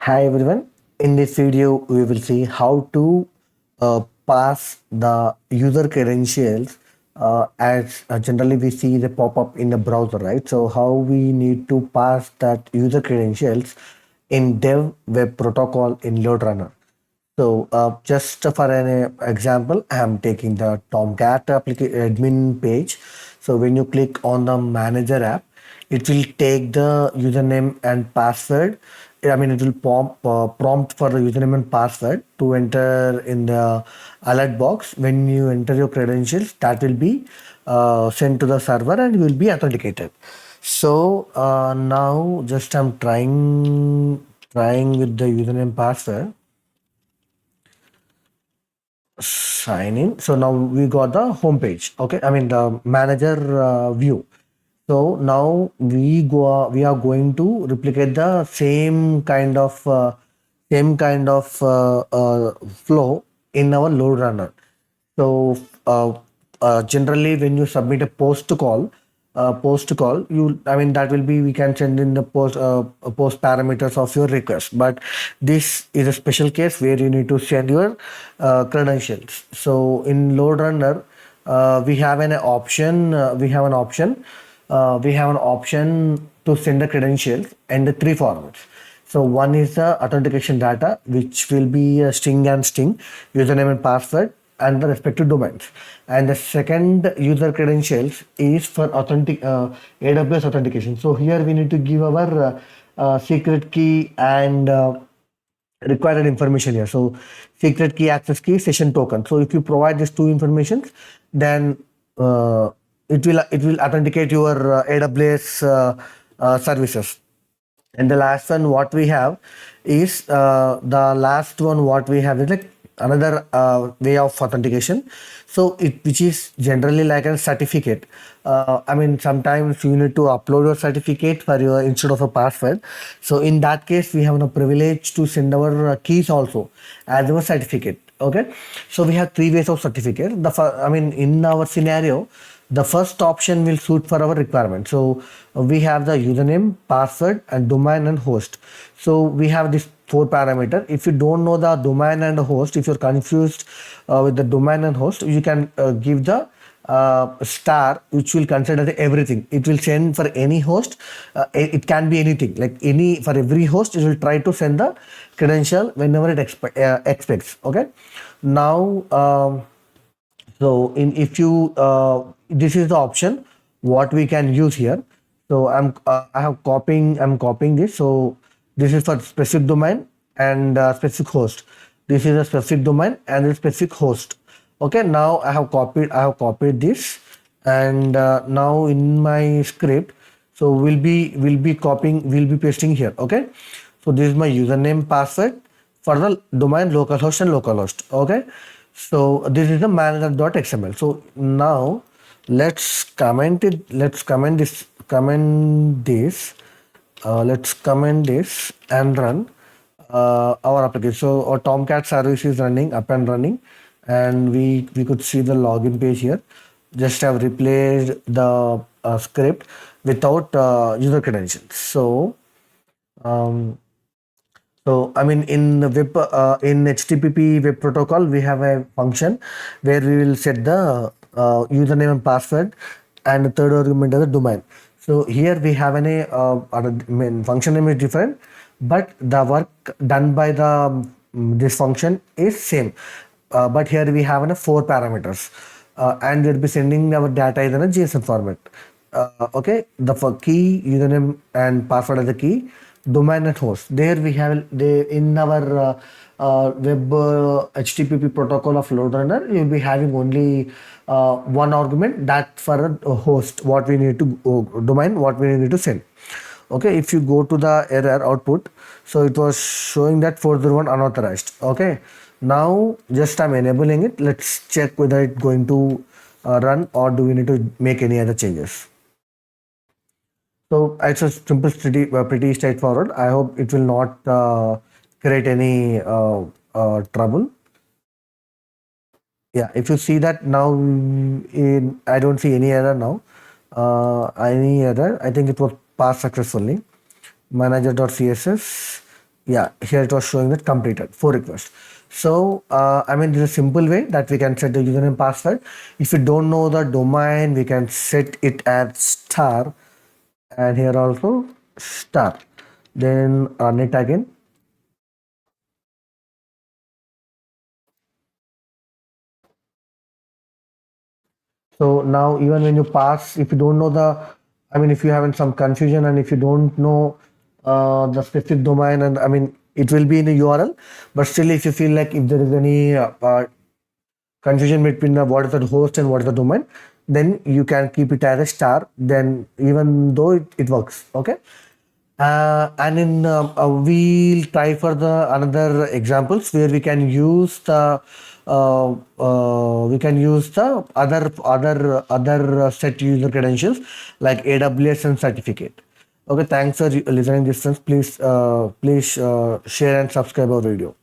Hi everyone. In this video, we will see how to pass the user credentials as generally we see the pop-up in the browser, right? So how we need to pass that user credentials in DevWeb Protocol in LoadRunner. So just for an example, I am taking the Tomcat admin page. So when you click on the manager app, it will take the username and password. I mean, it will prompt for the username and password to enter in the alert box. When you enter your credentials, that will be sent to the server and you will be authenticated. So now just I'm trying with the username password. Sign in. So now we got the home page. Okay, I mean the manager view. So now we are going to replicate the same kind of flow in our load runner. So generally, when you submit a post call, I mean that will be we can send in the post parameters of your request. But this is a special case where you need to send your credentials. So in load runner, we have an option. We have an option to send the credentials and the three formats. So one is the authentication data, which will be a string and string, username and password, and the respective domains. And the second user credentials is for AWS authentication. So here we need to give our secret key and required information here. So secret key, access key, session token. So if you provide these two informations, then it will authenticate your AWS services. And the last one what we have is the last one what we have is like another way of authentication. So it which is generally like a certificate. I mean sometimes you need to upload your certificate for your instead of a password. So in that case we have a privilege to send our keys also as our certificate. Okay, so we have three ways of certificate. I mean in our scenario, the first option will suit for our requirement. So we have the username, password, and domain and host. So we have this four parameter. If you don't know the domain and host, if you're confused with the domain and host, you can give the star, which will consider everything. It will send for any host. It can be anything, like any for every host. It will try to send the credential whenever it expects. Okay, now. So in if you this is the option what we can use here. So I'm copying this. So this is for specific domain and specific host. This is a specific domain and a specific host. Okay, now I have copied this, and now in my script, so we'll be pasting here. Okay, so this is my username password for the domain localhost and localhost. Okay, so this is the manager.xml. So now let's comment it. Let's comment this and run our application. So our Tomcat service is running up and running, and we could see the login page here. Just have replaced the script without user credentials. Um, so I mean in the web in HTTP web protocol we have a function where we will set the username and password, and the third argument is the domain. So here we have function name is different, but the work done by the this function is same. But here we have four parameters, and we'll be sending our data in a JSON format. Okay, the key, username and password as the key, domain and host. There we have in our web HTTP protocol of LoadRunner, you'll be having only one argument that for a host what we need to domain what we need to send. Okay, if you go to the error output, so it was showing that 401 unauthorized. Okay, now just I'm enabling it. Let's check whether it's going to run or do we need to make any other changes. So it's a simple, pretty straightforward. I hope it will not create any trouble. Yeah, if you see that now, I don't see any error now. Any error? I think it was passed successfully. Manager.css. Yeah, here it was showing that completed 4 requests. So I mean, there's a simple way that we can set the username password. If you don't know the domain, we can set it as star, and here also star. Then run it again. So now even when you pass, if you don't know I mean, if you having some confusion and if you don't know the specific domain, and I mean, it will be in the URL, but still, if you feel like if there is any confusion between what is the host and what is the domain, then you can keep it as a star. Then even though it works, okay. And in we'll try for the another examples where we can use the other set user credentials like AWS and certificate. Okay, thanks for listening this. Please share and subscribe our video.